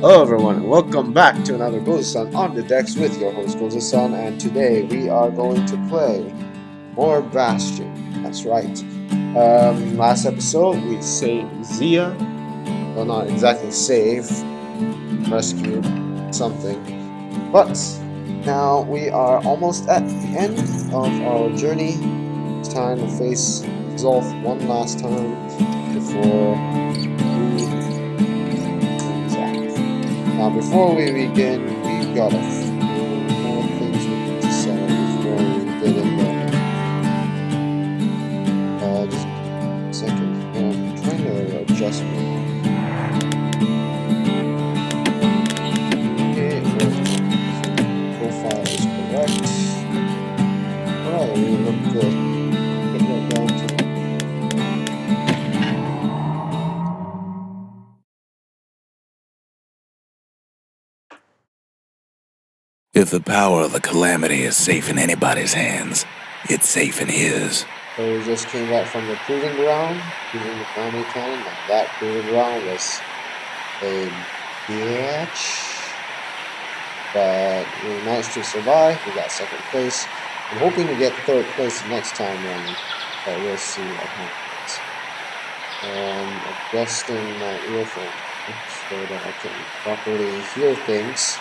Hello everyone, and welcome back to another Gozasan on the decks with your host Gozasan, and today we are going to play more Bastion. That's right. Last episode we saved Zia. Well, not exactly save, rescued something, but now we are almost at the end of our journey. It's time to face Zolf one last time before we lose off. Now, before we begin, we've got a few more things we need to settle before we get in there. Just a second. I'm trying to adjust my. Okay, profile is correct. Alright, we look good. Get right down to it. If the power of the calamity is safe in anybody's hands, it's safe in his. So we just came back from the proving ground using the family cannon, and that proving ground was a bitch. But we managed to survive. We got second place. I'm hoping to get third place the next time around, but we'll see what happens. Adjusting my earphone so that I can properly hear things.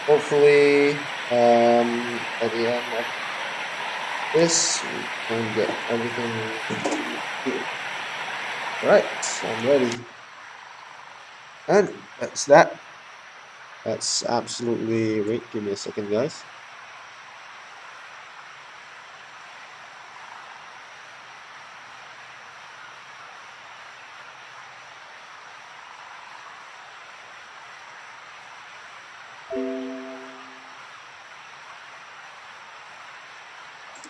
Hopefully, at the end of this, we can get everything here. Alright, I'm ready. And that's that. That's absolutely... Wait, give me a second, guys.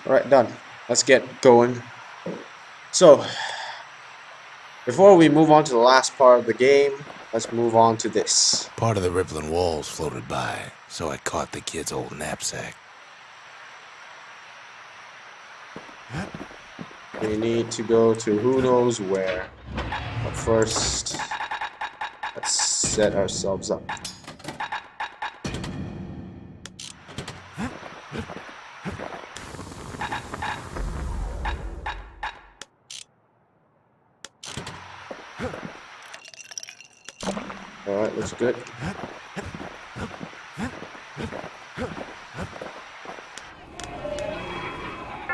Alright, done. Let's get going. So, before we move on to the last part of the game, let's move on to this. Part of the rippling walls floated by, so I caught the kid's old knapsack. We need to go to who knows where. But first, let's set ourselves up. Alright, that's good.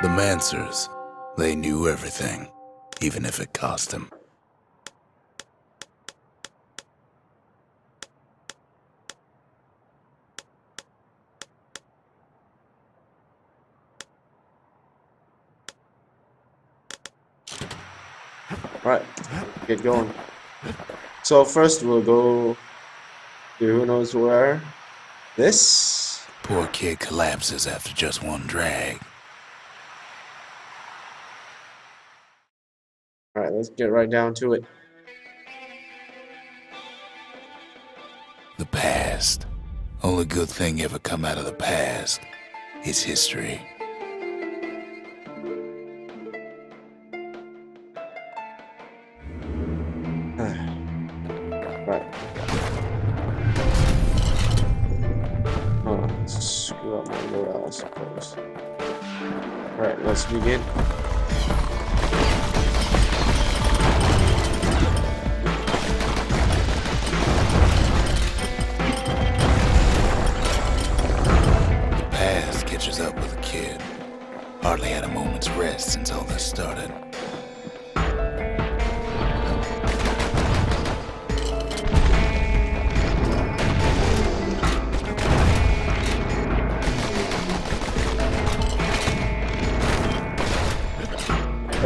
The Mancers, they knew everything, even if it cost them. Alright, get going. So first we'll go to who knows where. This. Poor kid collapses after just one drag. Alright, let's get right down to it. The past. Only good thing ever come out of the past is history. Right. Oh, screw up my morale, I suppose. Alright, let's begin. The past catches up with the kid. Hardly had a moment's rest since all this started.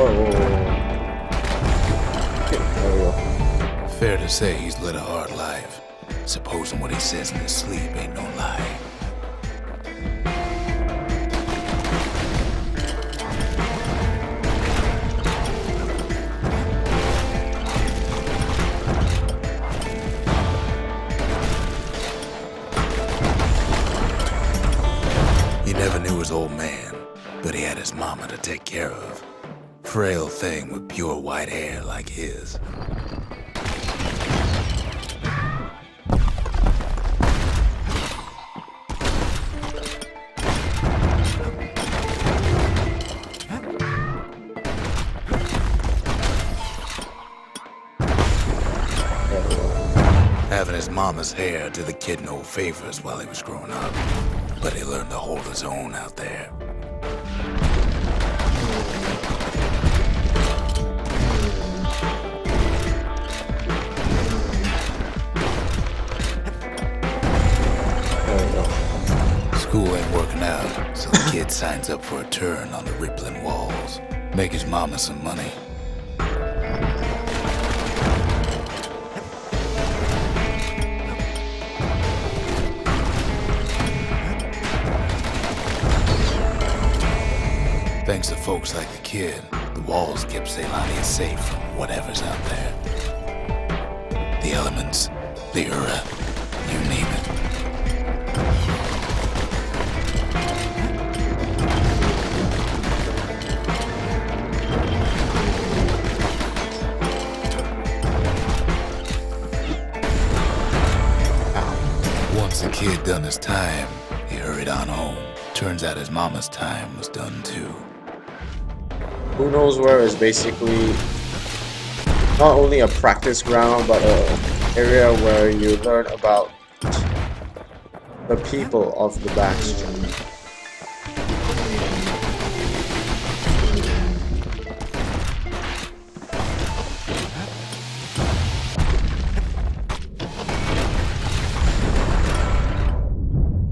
Okay, there we go. Fair to say he's led a hard life. Supposing what he says in his sleep ain't no lie. He never knew his old man, but he had his mama to take care of. Frail thing with pure white hair like his. having his mama's hair did the kid no favors while he was growing up, but he learned to hold his own out there. There we go. School ain't working out, so the kid signs up for a turn on the rippling walls. Make his mama some money. Thanks to folks like the kid, the walls kept Ceylania safe from whatever's out there. The elements, the Ura, you name it. Once the kid done his time, he hurried on home. Turns out his mama's time was done too. Who Knows Where is basically not only a practice ground, but an area where you learn about the people of the Bastion.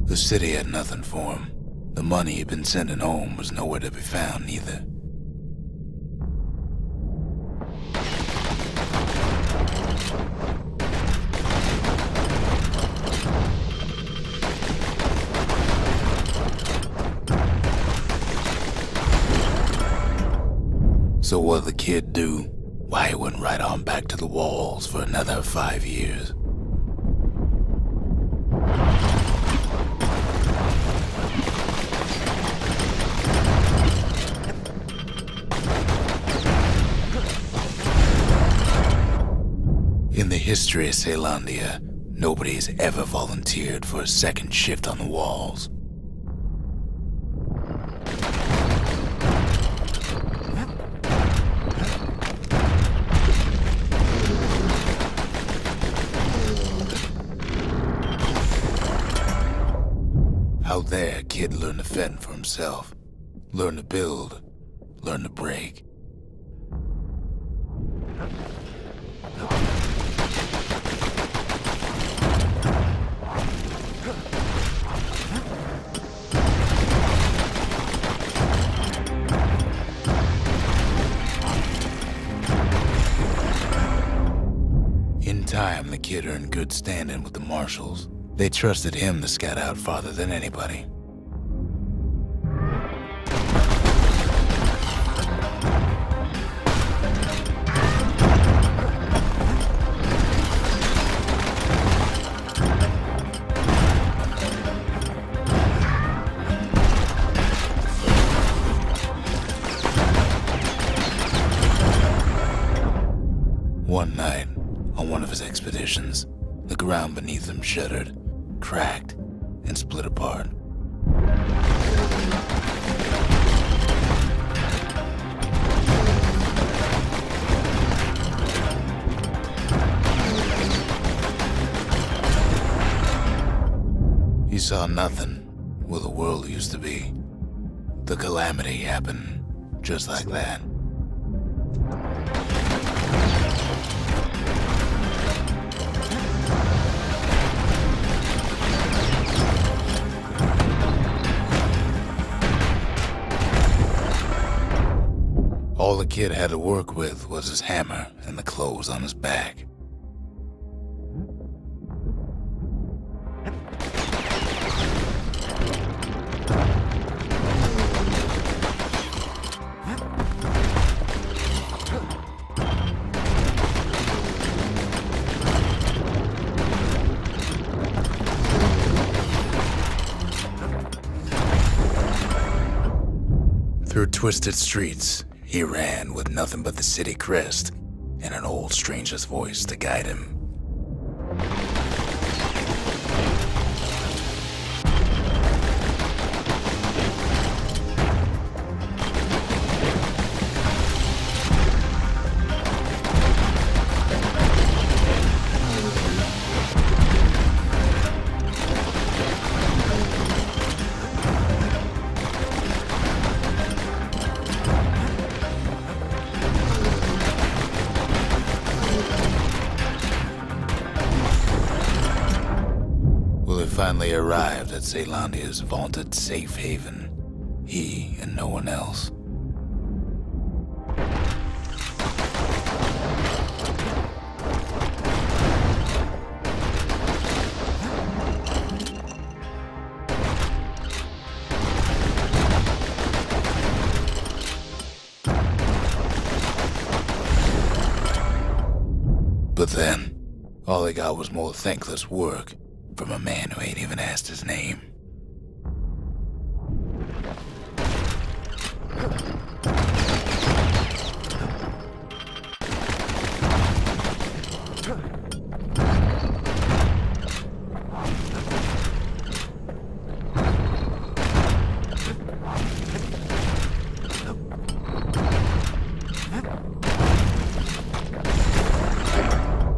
The city had nothing for him. The money he'd been sending home was nowhere to be found either. So what'd the kid do? Why, he went right on back to the walls for another 5 years. In the history of Ceylondia, nobody's ever volunteered for a second shift on the walls. Out there, kid learned to fend for himself, learn to build, learn to break. In time, the kid earned good standing with the marshals. They trusted him to scout out farther than anybody. One night, on one of his expeditions, the ground beneath him shuddered, cracked, and split apart. He saw nothing where the world used to be. The calamity happened just like that. All the kid had to work with was his hammer and the clothes on his back. Through twisted streets, he ran with nothing but the city crest and an old stranger's voice to guide him. finally arrived at Celandia's vaunted safe haven. He and no one else. But then, all he got was more thankless work from a man who ain't even asked his name.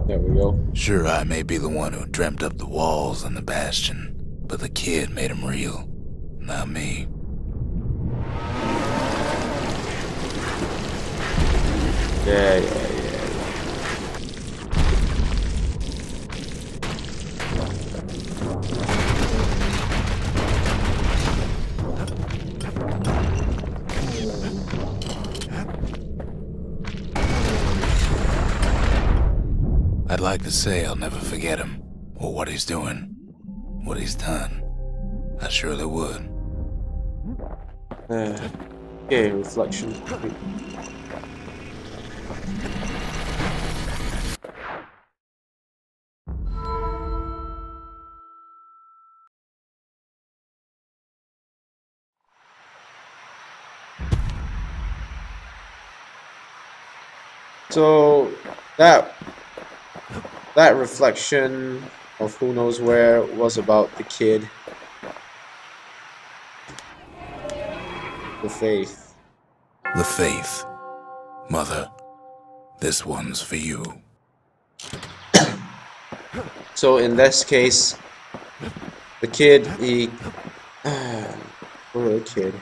There we go. Sure, I may be the one who dreamt up the walls and the Bastion, but the kid made them real, not me. Yeah. I'd like to say I'll never forget him, or what he's doing, what he's done. I surely would. Okay, reflection. So that reflection of who knows where was about the kid. The faith. The faith. Mother, this one's for you. So in this case, the kid, poor kid,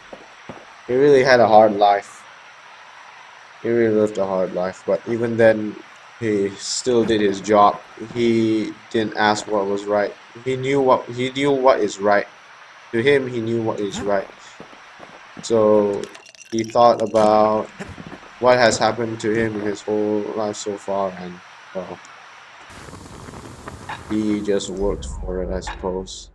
he really had a hard life. He really lived a hard life, but even then, he still did his job. He didn't ask what was right. He knew what is right. To him, he knew what is right. So he thought about what has happened to him in his whole life so far, and well, he just worked for it, I suppose.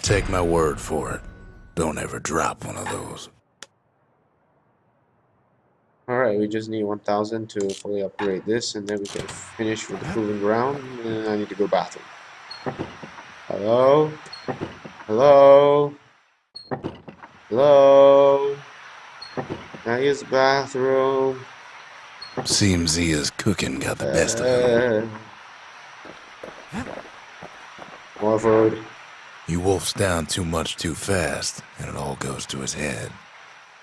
Take my word for it. Don't ever drop one of those. Alright, we just need 1,000 to fully upgrade this, and then we can finish with the proving ground, and I need to go bathroom. Hello? Hello? Hello? Can I use the bathroom? Seems Zia's cooking got the best of him. More food. He wolfs down too much too fast, and it all goes to his head.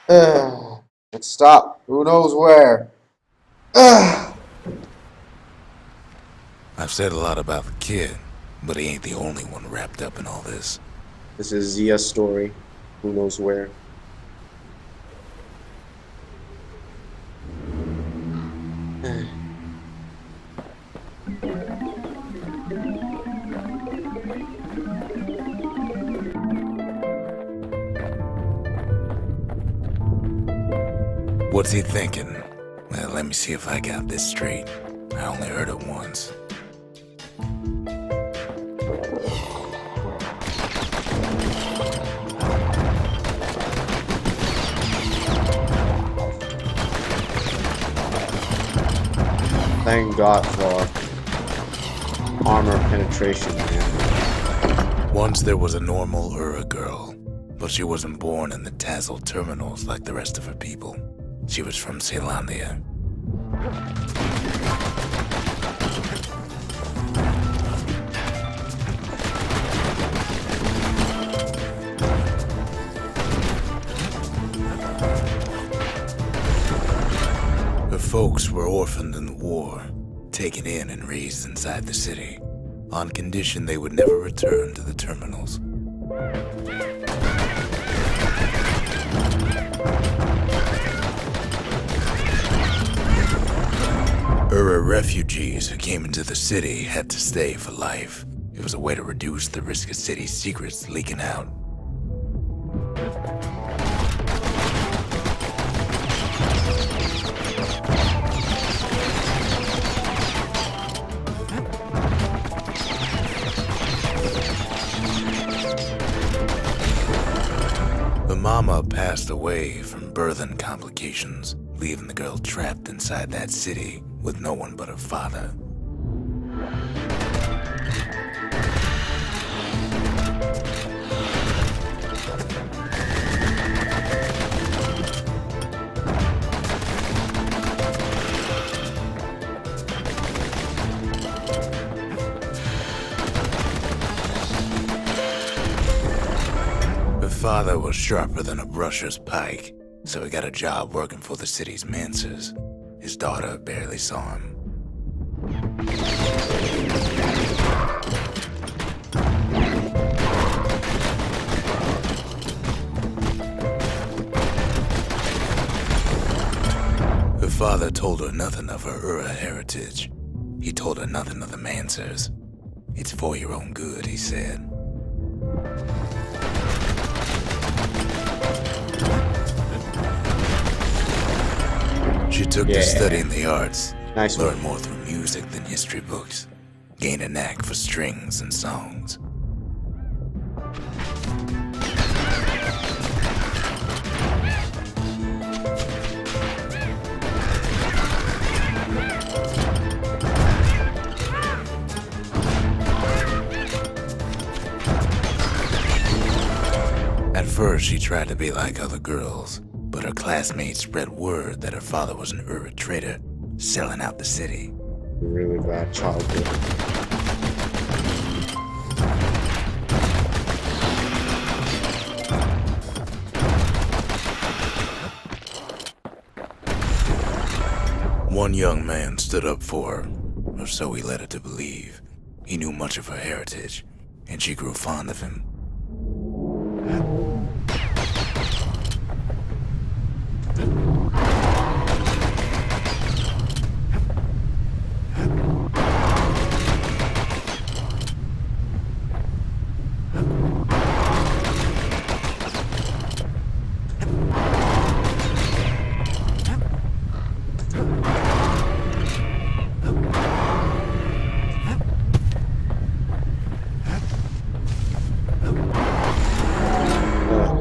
Let's stop. Who knows where? I've said a lot about the kid, but he ain't the only one wrapped up in all this. This is Zia's story. Who knows where? What's he thinking? Well, let me see if I got this straight. I only heard it once. Thank God for armor penetration, man. Once there was a normal Ura girl, but she wasn't born in the Tassel terminals like the rest of her people. She was from Celandia. Her folks were orphaned in the war, taken in and raised inside the city. on condition they would never return to the terminals. Ura refugees who came into the city had to stay for life. It was a way to reduce the risk of city secrets leaking out. The mama passed away from birthing complications, leaving the girl trapped inside that city with no one but her father. Her father was sharper than a brusher's pike, so he got a job working for the city's mancers. His daughter barely saw him. Her father told her nothing of her Ura heritage. He told her nothing of the mancers. It's for your own good, he said. She took to studying the arts, learned more through music than history books, gained a knack for strings and songs. At first, she tried to be like other girls, but her classmates spread word that her father was an Ura trader, selling out the city. Really bad childhood. One young man stood up for her, or so he led her to believe. He knew much of her heritage, and she grew fond of him.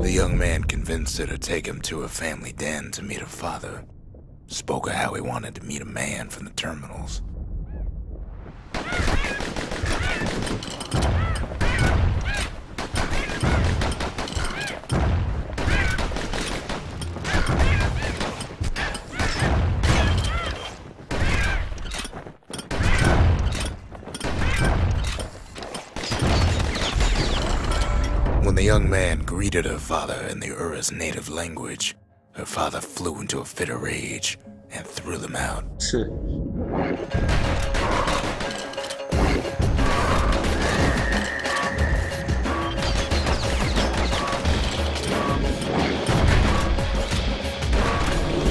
The young man convinced her to take him to her family den to meet her father. Spoke of how he wanted to meet a man from the terminals. When the young man greeted her father in the Ura's native language, her father flew into a fit of rage and threw them out.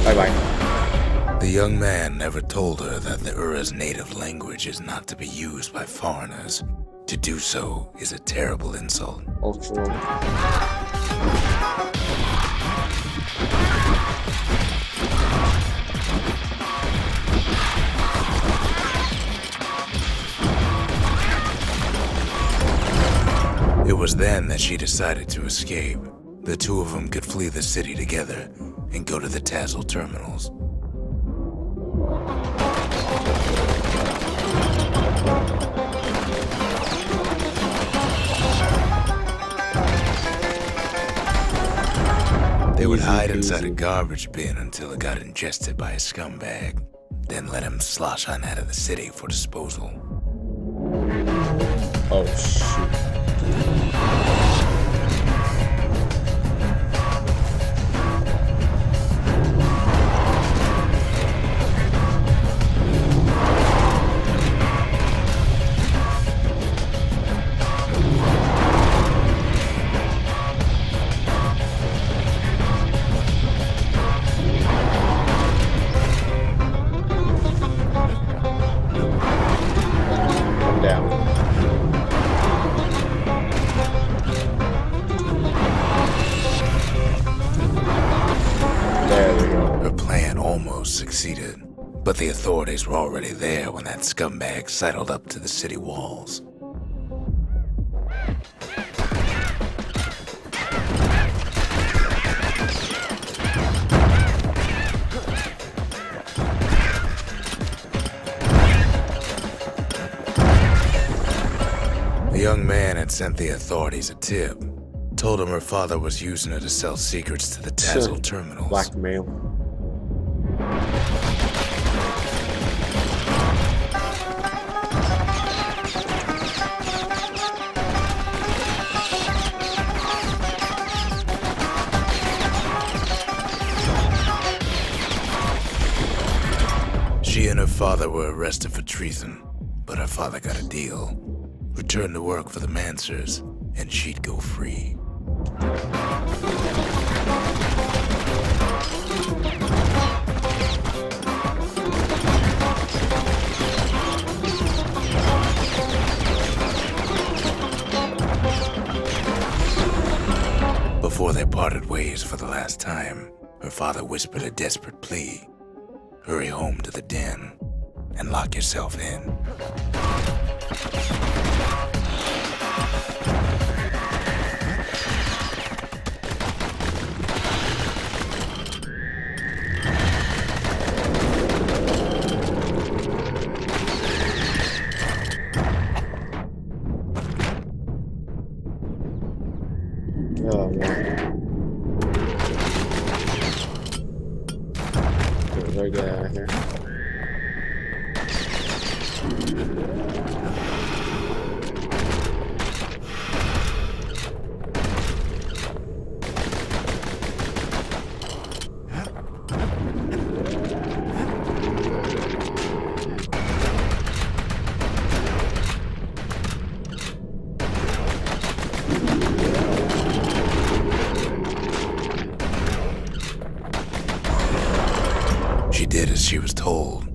Bye-bye. The young man never told her that the Ura's native language is not to be used by foreigners. To do so is a terrible insult. Ultra. It was then that she decided to escape. The two of them could flee the city together and go to the Tassel terminals. They would hide inside a garbage bin until it got ingested by a scumbag, then let him slosh on out of the city for disposal. Oh, shoot. But the authorities were already there when that scumbag sidled up to the city walls. The young man had sent the authorities a tip. Told him her father was using her to sell secrets to the Dazzle terminals. Blackmail. She and her father were arrested for treason, but her father got a deal. Returned to work for the Mansers, and she'd go free. Before they parted ways for the last time, her father whispered a desperate plea. Hurry home to the den and lock yourself in. Oh, man. Very good out of here. She did as she was told,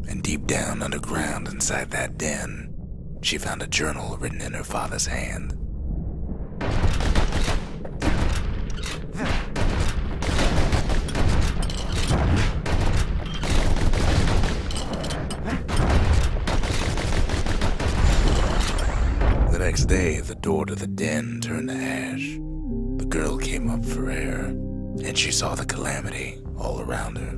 and deep down underground inside that den, she found a journal written in her father's hand. The next day, the door to the den turned to ash. The girl came up for air, and she saw the calamity all around her.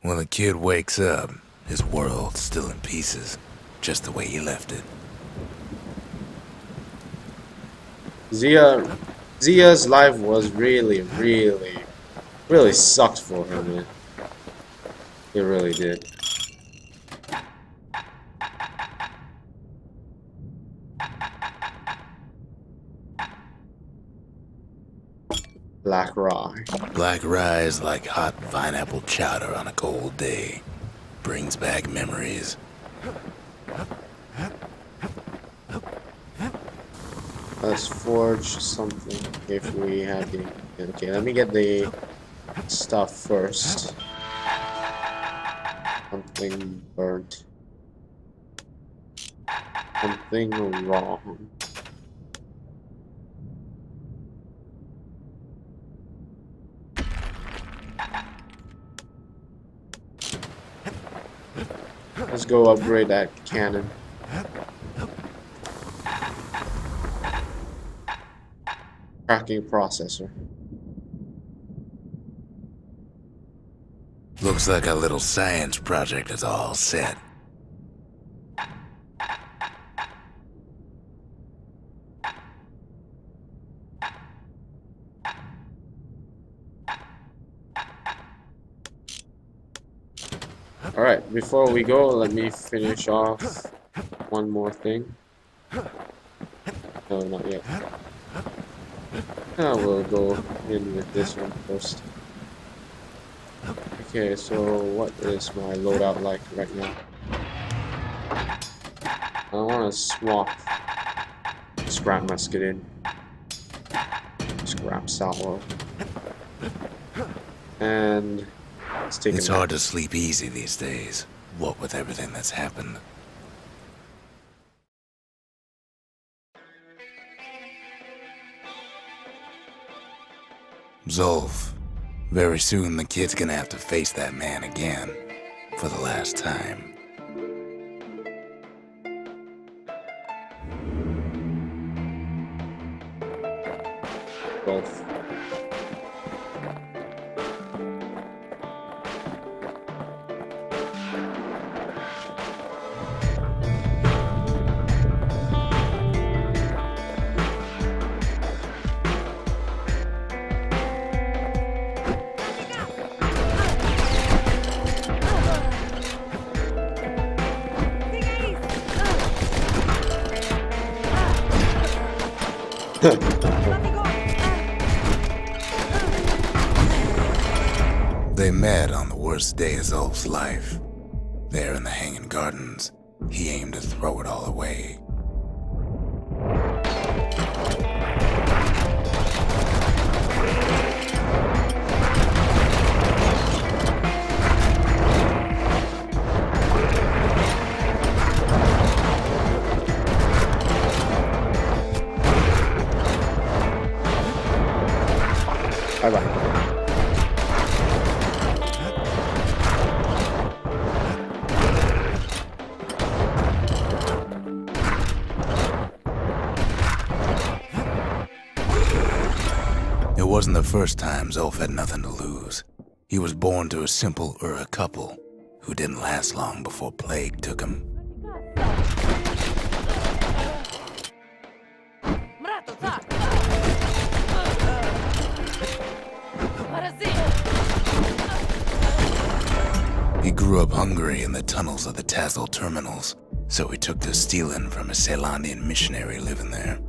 When the kid wakes up, his world's still in pieces, just the way he left it. Zia's life was really sucked for her, man. It really did. Black rye. Black rye is like hot pineapple chowder on a cold day. Brings back memories. Let's forge something if we have the... Okay, let me get the stuff first. Something burnt. Something wrong. Let's go upgrade that cannon. Cracking processor. Looks like our little science project is all set. Alright, before we go, let me finish off one more thing. No, not yet. We'll go in with this one first. Okay, so what is my loadout like right now? I want to swap scrap musket in. Scrap salvo. And let's take It's hard to sleep easy these days, what with everything that's happened. Zolf, very soon the kid's gonna have to face that man again, for the last time. Both. They met on the worst day of Zolf's life. There in the Hanging Gardens, he aimed to throw it all away. Bye-bye. It wasn't the first time Zolf had nothing to lose. He was born to a simple Ura couple who didn't last long before plague took him. He grew up hungry in the tunnels of the Tassel terminals, so he took to stealing from a Ceylonian missionary living there.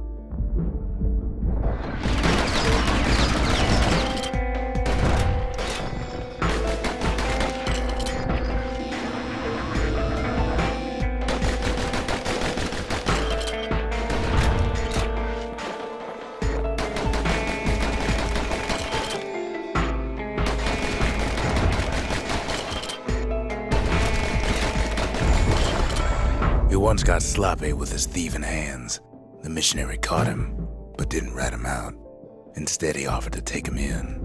He once got sloppy with his thieving hands. The missionary caught him, but didn't rat him out. Instead, he offered to take him in.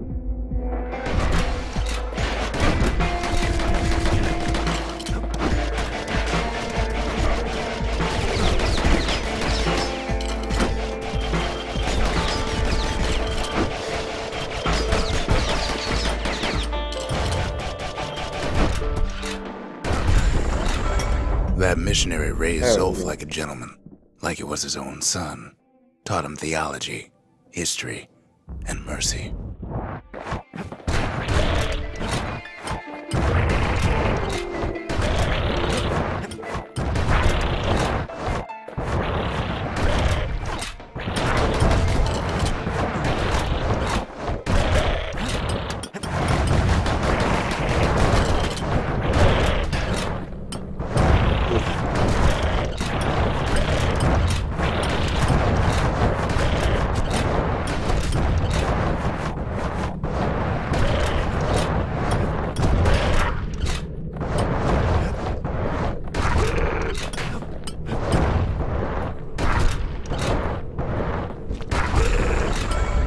That missionary raised Zolf like a gentleman, like he was his own son. Taught him theology, history, and mercy.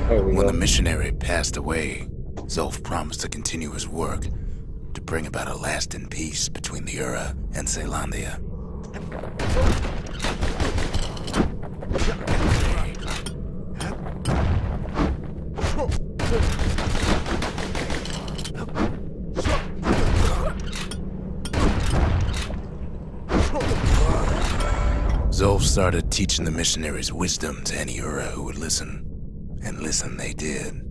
When the missionary passed away, Zolf promised to continue his work to bring about a lasting peace between the Ura and Ceylandia. Zolf started teaching the missionaries wisdom to any Ura who would listen. And listen they did.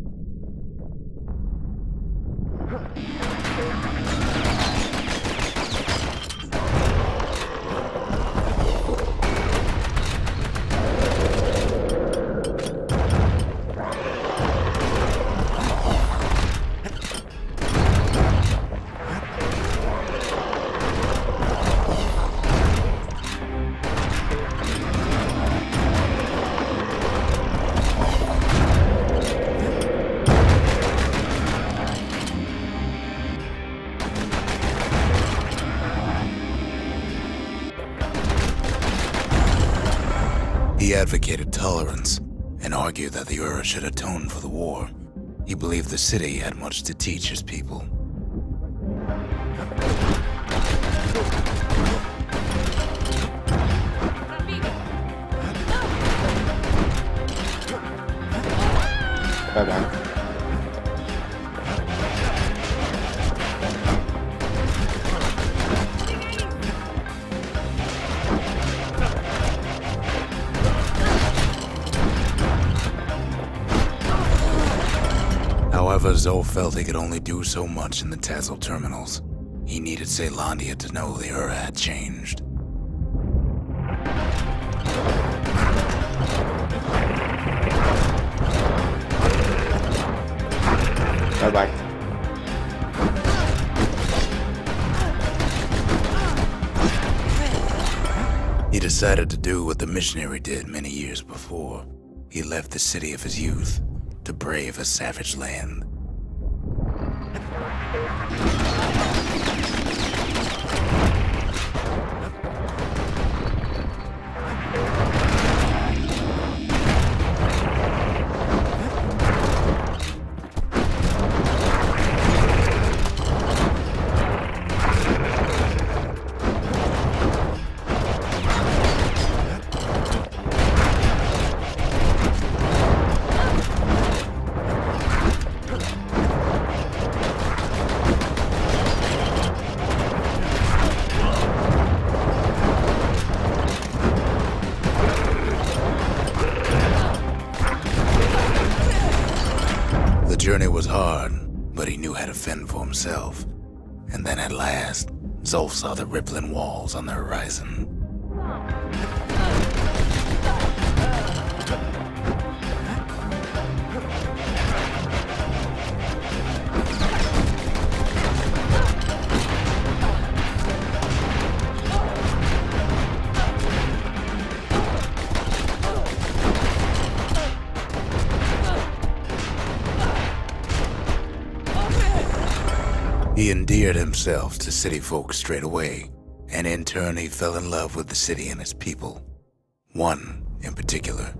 He advocated tolerance and argued that the Ura should atone for the war, He believed the city had much to teach his people. Bye-bye. However, Zolf felt he could only do so much in the Tassel terminals. He needed Caelondia to know the Ura had changed. Bye-bye. He decided to do what the missionary did many years before. He left the city of his youth to brave a savage land. The journey was hard, but he knew how to fend for himself. And then at last, Zolf saw the rippling walls on the horizon. He endeared himself to city folk straight away, and in turn he fell in love with the city and its people. One in particular.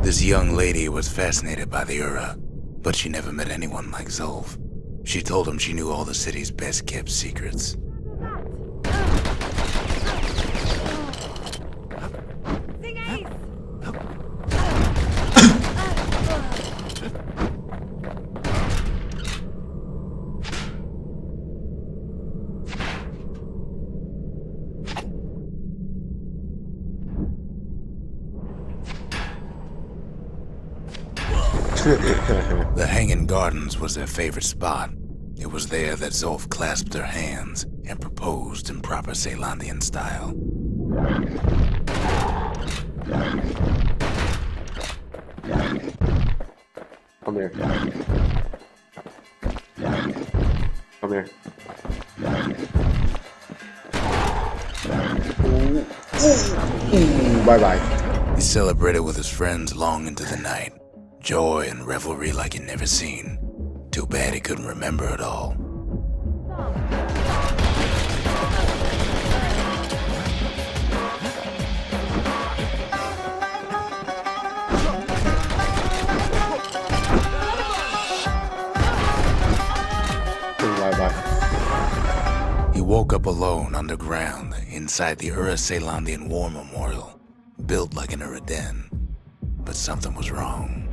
This young lady was fascinated by the Ura, but she never met anyone like Zolf. She told him she knew all the city's best-kept secrets. The Hanging Gardens was their favorite spot. It was there that Zolf clasped her hands and proposed in proper Caelondian style. Come here. Come here. Bye-bye. He celebrated with his friends long into the night. Joy and revelry like he'd never seen. Too bad he couldn't remember it all. Bye-bye. He woke up alone underground inside the Ura Caelondian War Memorial, built like an Ura den. But something was wrong.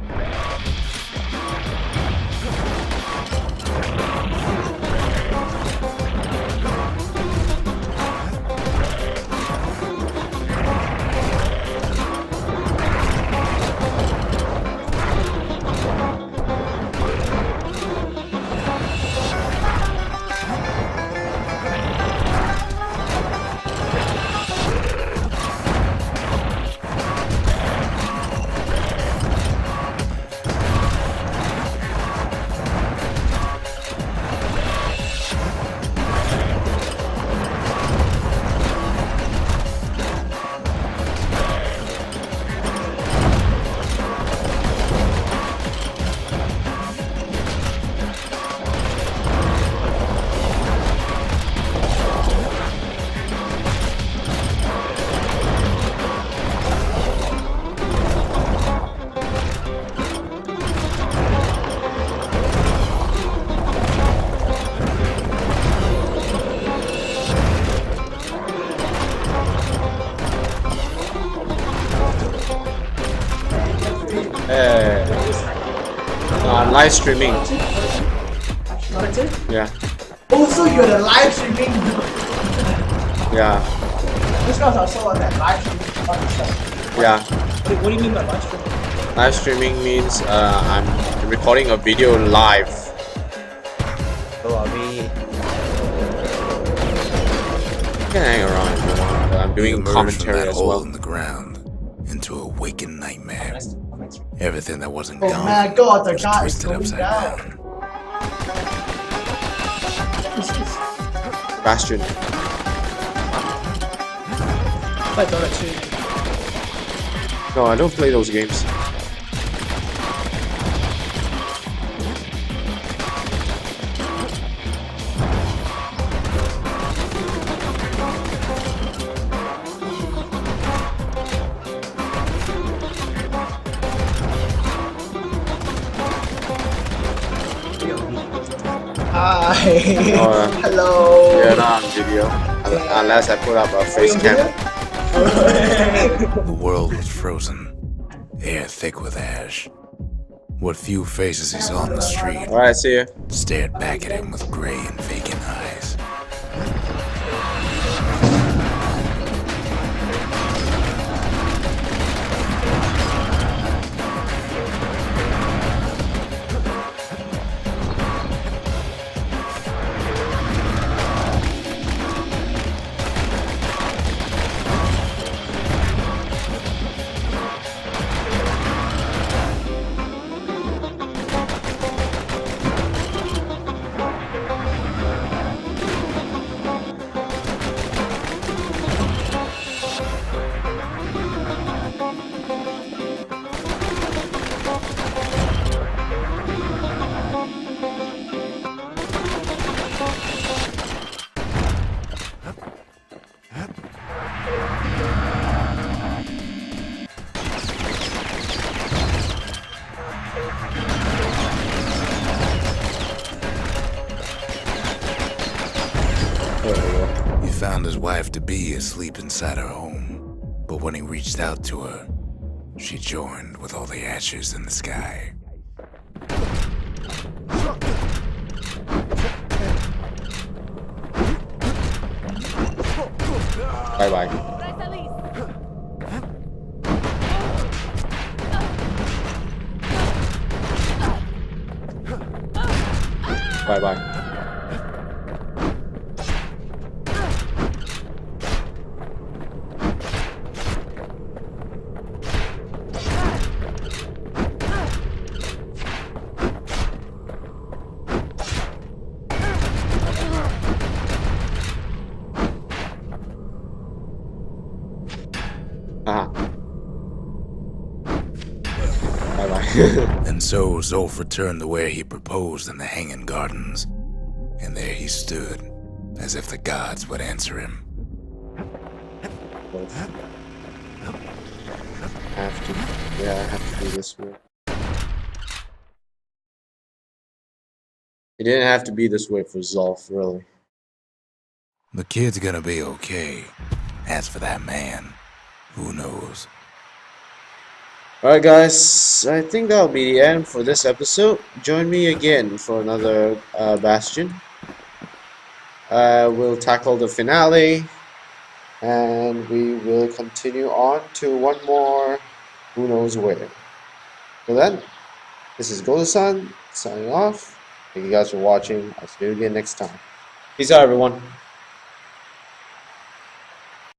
Live streaming. That's it? Yeah. Also, you're the live streaming. Yeah. This guy's also on that live streaming on the show. Yeah. What do you mean by live streaming? Live streaming means I'm recording a video live. So are we? You can hang around if you want, but I'm doing Emerged from commentary that as hole well. in the ground into a waking nightmare. Everything that wasn't Oh gone my god, the was guy is twisted going upside down. down. Bastion. I thought it too. No, I don't play those games. Hi. Oh, Hello. yeah, not on video. Unless I put up a face cam. The world was frozen, air thick with ash. What few faces he saw on the street Alright, see you. stared back at him with gray and vacant eyes. He found his wife-to-be asleep inside her home, but when he reached out to her, she joined with all the ashes in the sky. Bye bye. Bye bye. Bye bye. And so Zolf returned to where he proposed in the Hanging Gardens, and there he stood, as if the gods would answer him. Have to. Yeah, I have to do this way. It didn't have to be this way for Zolf, really. The kid's gonna be okay. As for that man, who knows? Alright guys, I think that'll be the end for this episode. Join me again for another Bastion. We'll tackle the finale, and we will continue on to one more, who knows where. Till then, this is Gozo-san signing off. Thank you guys for watching. I'll see you again next time. Peace out, everyone.